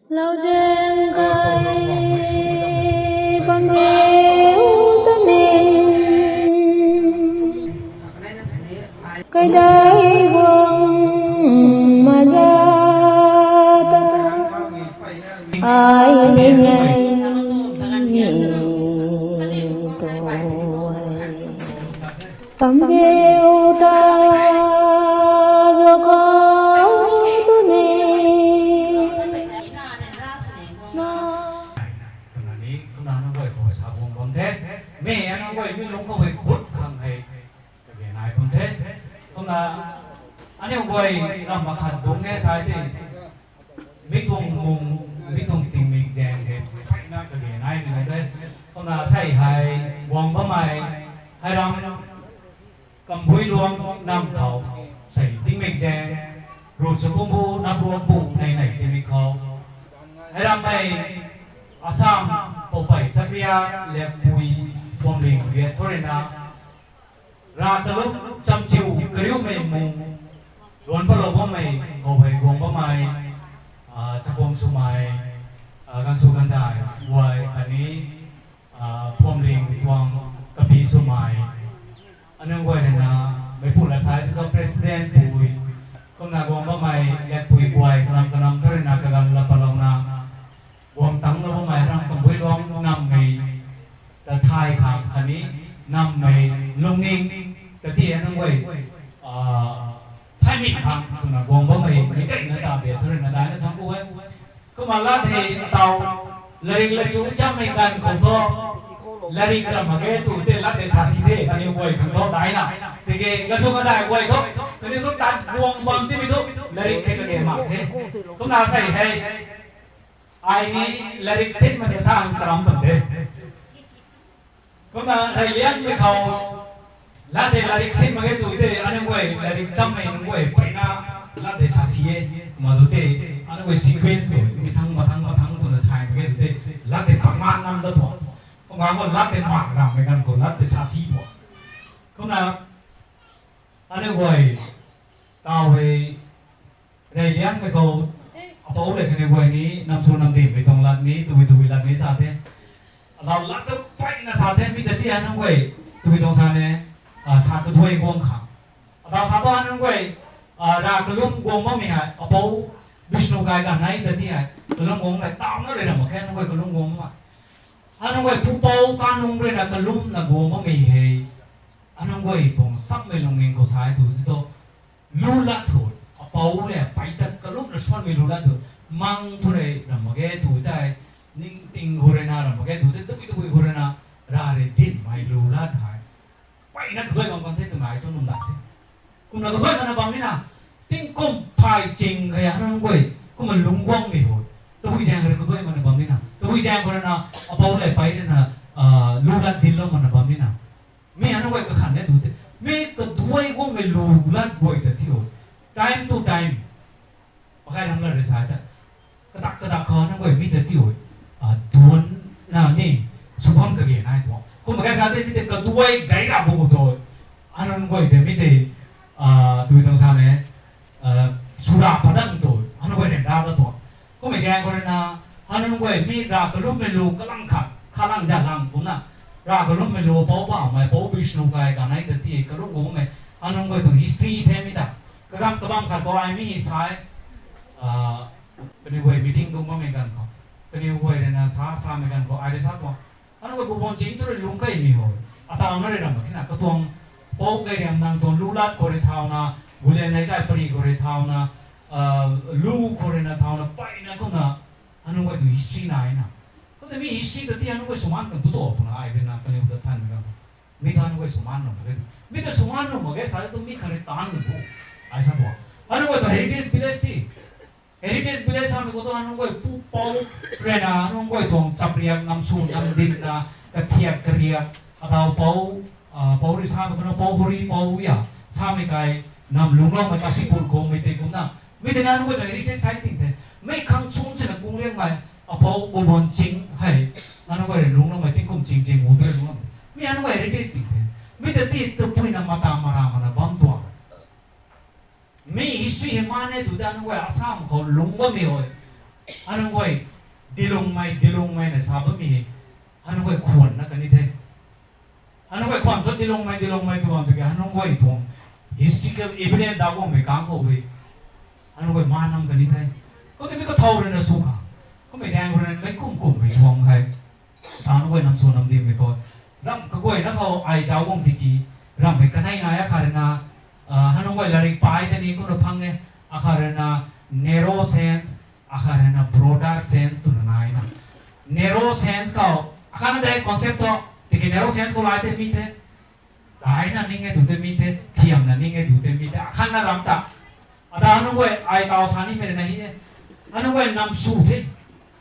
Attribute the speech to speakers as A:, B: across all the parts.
A: lâu giang khai con đeo tân niên cái đấy buông mà ra ta ai nên ngày tôi tắm rêu ta do có tôi nên
B: mẹ nó quay mới lúng không phải bút thằng thầy cái này không thế không là anh em quay làm mà khẩn đúng nghe sai thì biết thùng tình mình rèn để phải nói cái này mình thế không là sai hay quăng bấm mày hay làm cầm búi luôn nằm thầu sai tình mình rèn rồi số công bu nằm ruộng bù này thì mình khó hay làm mày Assam, Popeye, Sabria, Lepui, Bombing, Viettorina, Rataluk, Samchiu, Kriu Memu, Luan Palo Bomay, Kovay Gombamay, Sapom Sumay, Gansugantai, Wai, Kani, Bombing, Tuang, Kapi Sumay, Anang Waina, Mefula Side, the President, Pui, Kona Gombamay, Lepui, Wai, Kanam Torina, Kagan Lapalona. Wong tang nó mày răng cầm với loang nằm mày ta thai khám khán ní nằm mày lông ninh ta tia nó quay thai mịn khám là wong bố mày mấy cái nó tạm biệt thôi là đái nó thắng cô ấy có mà lát thì tàu lấy là chú chăm mày cần không thọ lấy cái mà cái tụi tên lát để xả xí thế anh em quay không thọ đái nào thì cái số cái đái quay thôi cái này tốt đái wong bầm thì mình thôi lấy cái mà thế có nào xảy hay ai ni lyric sit mà để sang karam bende có mà thầy liên với khâu là để lyric sit mà cái tuổi thế anh quay lyric chăm này anh quay phải na là để sát xie mà tuổi thế anh quay sequence rồi bị thăng tụi nó thay cái tuổi thế là để phẳng man năm đó thôi có mà còn là để mảng làm cái con còn là để sát xi thôi có là anh quay tao về thầy liên với khâu Apau le kene buai ni nam su nam dim betong lat ni tui lat ni sa the lao lat to pai na sa the mi te ti an ngoi tui tong sa ne sa ka thoi gong kha atau sa to an ngoi ra ka lum gong ma mi ha apau Vishnu kai ka nai te ti ha ka lum gong lai tao nó re ma khen ngoi ka lum gong ma an ngoi pu pau ka nung re na ka lum na gong ma mi he an ngoi tong sak me long ning ko sai tu to lu la thoi Apau le pai ta kalum na swan mi lula tu mang tu re na mage tu tai ning ting hore na na mage tu te tu hore na ra re din mai lula thai pai na khoi bang kon the tu mai tu num la the kum na khoi na bang ni na ting kum phai ching kha ya nang koi kum ma lung wang mi ho tu hui jang re khoi ma na bang ni na tu hui jang ko na apau le pai na lula din lo ma na bang ni na me an koi ka khan ne tu te me ka duai ko me lula boi ta thiu time to time cái làm lời sai đó cái đặc khó nó quay biết được tiêu tuấn nào nhỉ số phong cái gì này thôi không mà cái sao thế biết được cái đuôi gãy ra bộ thôi anh quay để biết được tụi trong sao này sura phát đăng thôi anh quay để ra đó thôi không phải xem coi là anh quay biết ra cái lúc mình lù cái lăng khả năng giả lăng cũng là ra cái lúc mình lù bảo bảo mày bảo Vishnu cái này thì cái lúc của mày anh quay từ history thêm mới được cái băm khát có ai mi sai cái này quay meeting cũng có mấy cái không cái này quay này là sa mấy cái có ai đấy sát không anh quay bộ phận chính tôi lúng cái mi hồi tao nó đây là cái nào cái tuồng bao cái em đang tuồng lú lát coi thao na bule này cái pari coi thao na lú coi na thao na pai na cũng na anh quay từ history này na có thể mi history thì anh quay số man cần tu tổ na ai bên na cái này udah than mấy cái mi than quay số man nó cái mi cái số man nó cái sao tôi mi khare tan được ऐसा तो अनु को तो heritage village थी heritage village हम को तो अनु को पाउ प्रेना अनु को तो सप्रिया नम सु नम दिन ना कथिया करिया अथवा पाउ रि साम को पाउ बुरी पाउ या साम काय नम लुंगलो में कासीपुर को मिते गुना मिते अनु को तो हेरिटेज साइट थी मैं खंग सुन से कुंग लेंग में पाउ बोबन चिंग है अनु को लुंगलो में तिंग कुम चिंग चिंग उधर लुंगलो मैं अनु को हेरिटेज थी मिते ती तो पुई ना मता मरा मना बम तो me history he mane tu dan wa asam ko lungwa mi hoy อันนั้นไว้ดิลงไม่เนี่ยทราบว่ามีอันนั้นไว้ขวนนะกันนี่เท่อันนั้นไว้ขวนตัวดิลงไม่ตัวมันเป็นอันนั้นไว้ทวง historical evidence เอาไว้ไม่กางเขาไว้อันนั้นไว้มานั่งกันนี่เท่ก็จะไม่ก็เท่าเรื่องสุขก็ไม่แจ้งคนนั้นไม่กุ้มไม่ทวงใครตอนนั้นไว้นำส่วนนำดีไม่ก็รำก็ไว้นะเขาไอ้เจ้าวงที่กี่รำไม่กันให้นายอาคารนะฮันน้องไว้ลาริกไปแต่นี่ก็เราพังเนี่ยอาคารนะ narrow sense อาคารนะ broader sense ตัวนั้นไงนะ narrow sense เขาอาคารนั้นได้ concept ตัวที่ narrow sense เขาไล่เต็มมิดเลยได้นะนี่ไงดูเต็มมิดเลยเทียมนะนี่ไงดูเต็มมิดเลยอาคารนั้นรำตาอาจารย์น้องไว้ไอ้ตาวสานี่เป็นอะไรเนี่ยฮันน้องไว้นำสู้ที่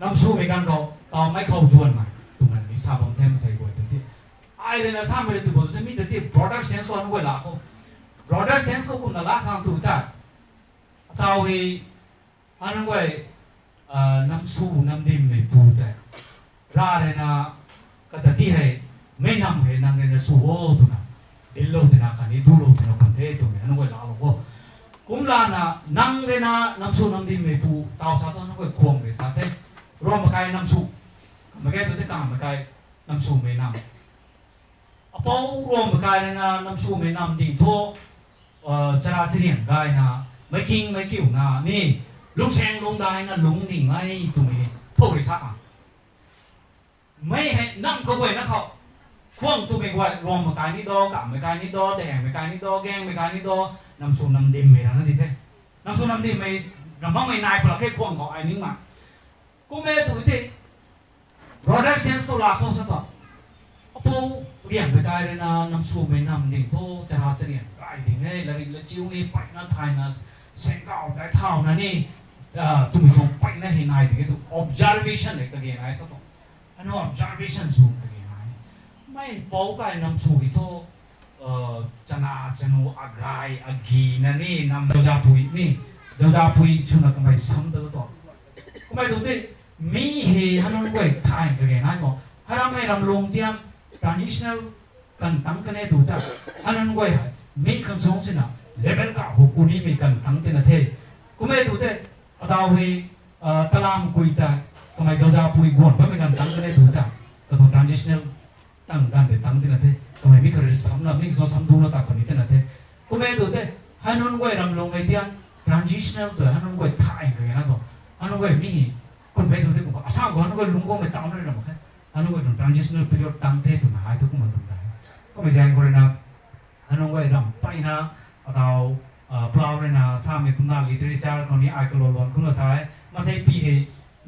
B: นำสู้ในการเขาตาวไม่เข้าจวนมาตรงนั้นนี่ทราบผมเทมใส่ไว้ที่ไอ้เรื่องนั้นทราบไม่ได้ตัวเต็มมิดที่ broader sense ฮันน้องไว้ละเขา broader sense เขาคุณละข้างตัวตาตาวให้ฮันน้องไว้น้ำสู้น้ำดิมไม่พูดแต่ร่าเลยนะก็แต่ที่ให้ไม่นำให้นางเลยนะสู้ตัวน่ะเดี๋ยวเราตัวน่ะคันนี้ดูเราตัวน่ะคนเทตัวนี้ฮันน้องไว้ละเราก็กุมลานะนางเลยนะน้ำสู้น้ำดิมไม่พูดตาวสาตัวน้องไว้ควงไปสาเต้รวมมาไกลน้ำสู้มาไกลตัวที่กลางมาไกลน้ำสู้ไม่นำพอรวมมาไกลเลยนะน้ำสู้ไม่นำดิ่งโตจราจรไกลนะไม่กิ้งไม่กิ้วนะนี่ลุงแชงลงได้นะลุงดิ่งไอ้ตรงนี้พวกริษัทไม่ให้นั่งก็ไว้นะเขาควงตัวไม่ไว้รวมมาไกลนี่ดอกับไม่ไกลนี่ดอแดงไม่ไกลนี่ดอแกงไม่ไกลนี่ดอน้ำส้มน้ำดิมไม่นะนั่นดิเท่น้ำส้มน้ำดิมไม่น้ำมันไม่นายคนละแค่ควงของไอ้นิ่งมากูไม่ตัวที่รอได้เซนส์ตัวละเขาสักต่อพอเรียนไปไกลเลยนะน้ำส้มไม่น้ำดิ่งโตจะหาเสนียไกลดิ่งเลยแล้วแล้วจิ้วนี่ไปนั่นไทยนะเสียงเก่าได้เท่านั้นนี่ตุ้มส่งไปนั่นเห็นไอ้ดิ่งตัว observation เลยก็เรียนไอ้สักต่ออันนั้น observation สูงก็เรียนไอ้ไม่พอไกลน้ำส้มที่โตจะน่าจะนูอากายอากีนั่นนี่น้ำเจ้าปุยนี่เจ้าปุยชุนักไม่ซ้ำตัวต่อก็ไม่ตัวที่มีเหตุฮันนั่นไว้ทายก็เรียนไอ้ก็ฮันนั่นไม่รำลงเตียง traditional กันตั้งกันเนี่ยตัวจ้าฮันนั่นไว้มีคำสอนสินะเลเวลก็หุกุนี่มีกันตั้งที่นั่นเท่ก็ไม่ตัวที่ดาวให้ตลาดคุยตาทำไมเจ้าปุยกวนเพราะมีกันตั้งกันเนี่ยตัวจ้าก็ตัว traditional ตั้งกันเด็ดตั้งที่นั่นเท่ทำไมมีคนเรียนซ้ำนะมีคนซ้ำดูนะตาคนนี้ที่นั่นเท่ก็ไม่ตัวที่ฮันนั่นไว้รำลงไอ้เดียน transitional ตัวฮันนั่นไว้ทายก็อย่างนั้นก็ฮันนั่นไว้มีคนไม่ตัวที่ก็อาสาก็ฮันนั่นไว้ลุงก็ไม่ตามเลยนะมั้งฮันนั่นไว้ตรง transitional period ตั้งเท่ตัวหายตัวก็มันตรงไหนก็ไม่ใช่คนเลยนะฮันนั่นไว้รำไปนะเราพลาวเลยนะสามีคุณน่า literature คนนี้ไอ้ก็ร้อนคุณละสายมาใช้ปีให้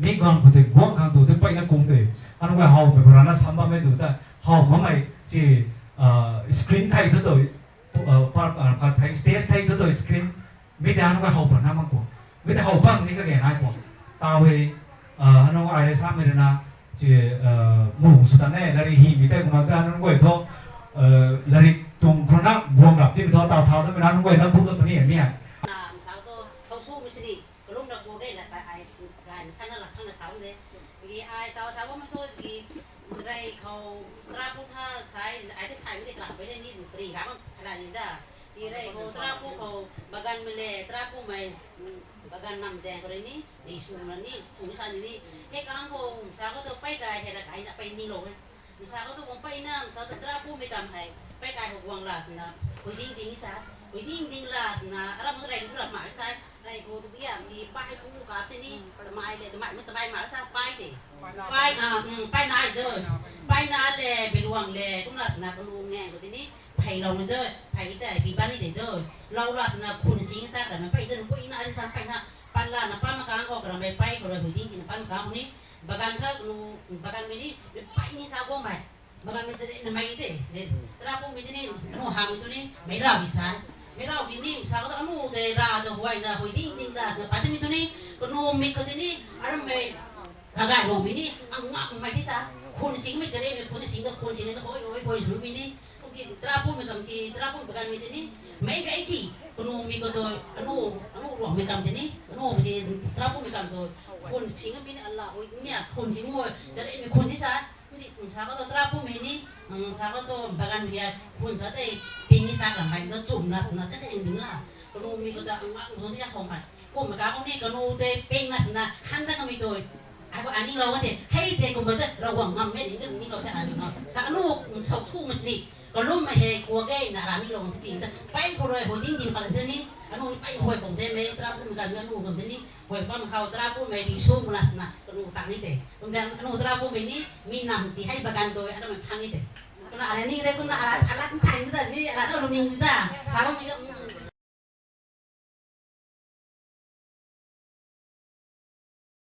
B: มีก่อนคุณตัวบ้องข้างตัวไปนะกุ้งตัวฮันนั่นไว้หอบไปคนนั้นซ้ำมาไม่ตัวแต่หอบมาไม่ที่สกรีนไทยตัวพาร์ทไทยสเตจไทยตัวสกรีนไม่ได้ฮันนั่นไว้หอบแบบนั้นมากกว่าไม่ได้หอบบ้างนี่ก็แก่ง่ายกว่าตาเว้ฮันนั่นไว้ไอ้สามีเลยนะที่มุ่งสุดท้ายเนี่ยลาริฮีไม่ได้กูมาแต่ฮันนั่นไว้ท้อลาริตรงคนนั้นบวงกับที่เป็นท้อตาเท้าที่เป็นฮันนั่นไว้แล้วพูดตัวนี้เนี่ย
C: สาวตัวเขาสู้ไม่สิก็ลุ่มนักบูได้แหละแต่ไอ้การขั้นนั้นหลักขั้นนั้นสาวเลยกี่ไอ้ตาสาวว่ามันโทษกี่ไรเขาตราผู้ท่าใช้ไอ้ที่ถ่ายไม่ได้กลับไปได้นี่ตรีกับมันขนาดนี้ได้กี่ไรเขาตราผู้เขาบักันไม่เลยตราผู้ไม่บักันนำแจงคนนี้ดีสูงนั่นนี่สูงชันนี่เฮ้กำลังเขาสาวก็ตัวไปไกลเห็นอะไรไปนี่ลงสาวก็ตัวผมไปน้ำสาวแต่ตราผู้ไม่กำให้ไปไกลหกวงลาสินะคุยดิ้งดิ้งสาวคุยดิ้งดิ้งลาสินะอะไรมันแรงกระหม่อมใช่ไรกูตัวพี่อ่ะที่ไปผู้กับที่นี่ทำไมเลยทำไมมันทำไมมาซะไปดิไปไปนายเด้อไปนานเลยไปดวงเลยตุ้มลาสินะก็รู้ไงกูที่นี่ไผ่เราเด้อไผ่แต่พี่บ้านนี่เด้อเราลาสินะคุณสิงซะแต่มันไปเดินคุยน่าจะซะไปนะปันลานะปันมากลางก็กระไม่ไปก็เลยคุยดิ้งกินปันกลางคนนี้บางการถ้าบางการมีนี่ไปนี่ซะก็ไม่บางการมีจะได้ไม่ได้แต่เราพวกมีที่นี่หนูหามีตัวนี้ไม่เราวิสานไม่เราวินี่สาวก็ต้องเดราจะหวยนะหวยดิ้งดิ้งราสปัตตานีตัวนี้ก็นูมีคนที่นี่อะไรไม่อะไรหนูมีนี่อังงักไม่ที่ซะคนสิงไม่จะได้คนสิงก็คนสิงก็โอ้ยโอ้ยคนสิงมีนี่บางทีตราปุ่นมีคำที่ตราปุ่นประกันมีที่นี่ไม่ไกลกี่ก็นูมีก็ตัวนูหลวงมีคำที่นี่นูมีที่ตราปุ่นมีคำตัวคนสิงก็มีนี่อัลลอฮ์โอ้ยเนี่ยคนสิงมวยจะได้มีคนที่ซะนี่คุณชาก็ตัวตราปุ่นมีนี่ชาก็ตัวประกันมีคุณชาได้ปีนี้ซะกับใครก็จุ่มนะสนะจะเองดึงละก็ nu mi ko da nu ti ja hom pat ko ma ka ko ni ko nu te ping na sna han da ko mi toi ai ko ani lo te hei te ko ma te ro wang ngam me ni ni lo te ani no sa nu chok su ma sni ko lu ma he ko ge na ra mi lo ti tin ta pai ko roi ho ding din pa le ni anu pai hoi pom te me tra pu ga nu ko ni hoi pam khau tra pu me di su mu na sna ko nu ta ni te ko dan anu tra pu me ni mi nam ti hai ba gan toi anu ma thang ni te kuna ada ni deh kuna alat alat thang itu tadi ada lu minggu dah sama minggu